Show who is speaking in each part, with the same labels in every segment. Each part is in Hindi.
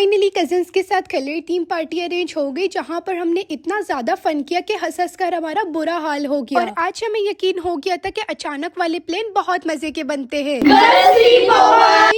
Speaker 1: फाइनली कजिन्स के साथ कलर थीम पार्टी अरेंज हो गई, जहाँ पर हमने इतना ज्यादा फन किया कि हंस कर हमारा बुरा हाल हो गया। और आज हमें यकीन हो गया था कि अचानक वाले प्लान बहुत मजे के बनते हैं।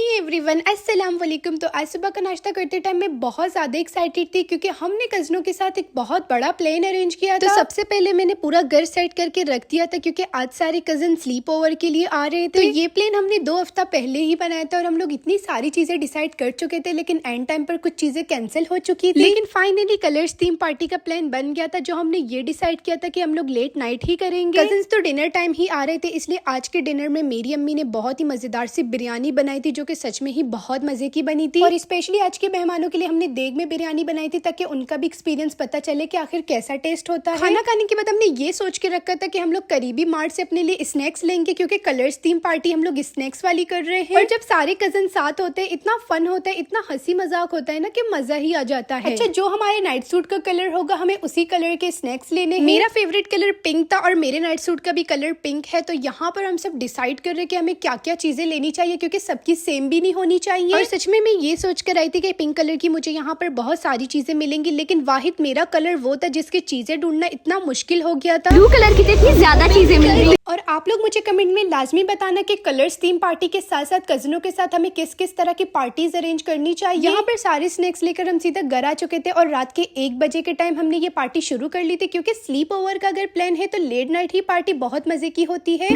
Speaker 1: एवरीवन अस्सलाम वालेकुम। तो आज सुबह का नाश्ता करते टाइम मैं बहुत ज्यादा एक्साइटेड थी क्योंकि हमने कजनों के साथ एक बहुत बड़ा प्लान अरेंज किया था। तो सबसे पहले मैंने पूरा घर सेट करके रख दिया था क्योंकि आज सारे कजन स्लीप ओवर के लिए आ रहे थे। तो ये प्लान हमने 2 हफ्ता पहले ही बनाया था और हम लोग इतनी सारी चीजें डिसाइड कर चुके थे, लेकिन एंड टाइम पर कुछ चीजें कैंसिल हो चुकी थी। लेकिन फाइनली कलर्स थीम पार्टी का प्लान बन गया था, जो हमने ये डिसाइड किया था कि हम लोग लेट नाइट ही करेंगे। कजिन्स तो डिनर टाइम ही आ रहे थे, इसलिए आज के डिनर में मेरी अम्मी ने बहुत ही मजेदार सी बिरयानी बनाई थी, जो कि सच में ही बहुत मजे की बनी थी। और स्पेशली आज के मेहमानों के लिए हमने देग में बिरयानी बनाई थी ताकि उनका भी एक्सपीरियंस पता चले कि आखिर कैसा टेस्ट होता है। खाना खाने के बाद हमने ये सोच के रखा था कि हम लोग करीबी मार्ट से अपने लिए स्नैक्स लेंगे, क्योंकि कलर्स थीम पार्टी हम लोग स्नैक्स वाली कर रहे हैं। और जब सारे कजन साथ होते हैं इतना फन होता है, इतना हंसी मजाक होता है ना कि मजा ही आ जाता है। अच्छा, जो हमारे नाइट सूट का कलर होगा हमें उसी कलर के स्नैक्स लेने हैं। मेरा फेवरेट कलर पिंक था और मेरे नाइट सूट का भी कलर पिंक है। तो यहाँ पर हम सब डिसाइड कर रहे हैं कि हमें क्या क्या चीजें लेनी चाहिए, क्योंकि सबकी सेम भी नहीं होनी चाहिए। और सच में मैं ये सोच कर आई थी कि पिंक कलर की मुझे यहाँ पर बहुत सारी चीजें मिलेंगी, लेकिन वाहिद मेरा कलर वो था जिसकी चीजें ढूंढना इतना मुश्किल हो गया था।
Speaker 2: ब्लू कलर की तो इतनी ज्यादा चीजें मिल रही।
Speaker 1: और आप लोग मुझे कमेंट में लाजमी बताना कि कलर्स थीम पार्टी के साथ साथ कजनों के साथ हमें किस किस तरह की पार्टीज अरेंज करनी चाहिए। यहाँ पर सारे स्नैक्स लेकर हम सीधा घर आ चुके थे और रात के 1 बजे के टाइम हमने ये पार्टी शुरू कर ली थी, क्योंकि स्लीप ओवर का अगर प्लान है तो लेट नाइट ही पार्टी बहुत मजे की होती है।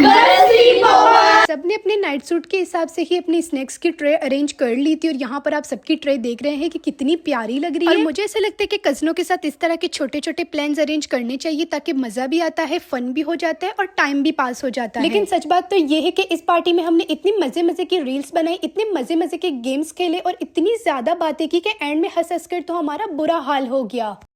Speaker 1: सबने अपने नाइट सूट के हिसाब से ही अपनी स्नैक्स की ट्रे अरेंज कर ली थी और यहाँ पर आप सबकी ट्रे देख रहे हैं कि कितनी प्यारी लग रही है। और मुझे ऐसा लगता है कि कजनों के साथ इस तरह के छोटे छोटे प्लान्स अरेंज करने चाहिए, ताकि मजा भी आता है, फन भी हो जाता है और टाइम भी पास हो जाता है। लेकिन सच बात तो ये है कि इस पार्टी में हमने इतनी मजे मजे की रील्स बनाई, इतने मजे मजे के गेम्स खेले और इतनी ज्यादा बातें की कि एंड में हंस हंस कर तो हमारा बुरा हाल हो गया।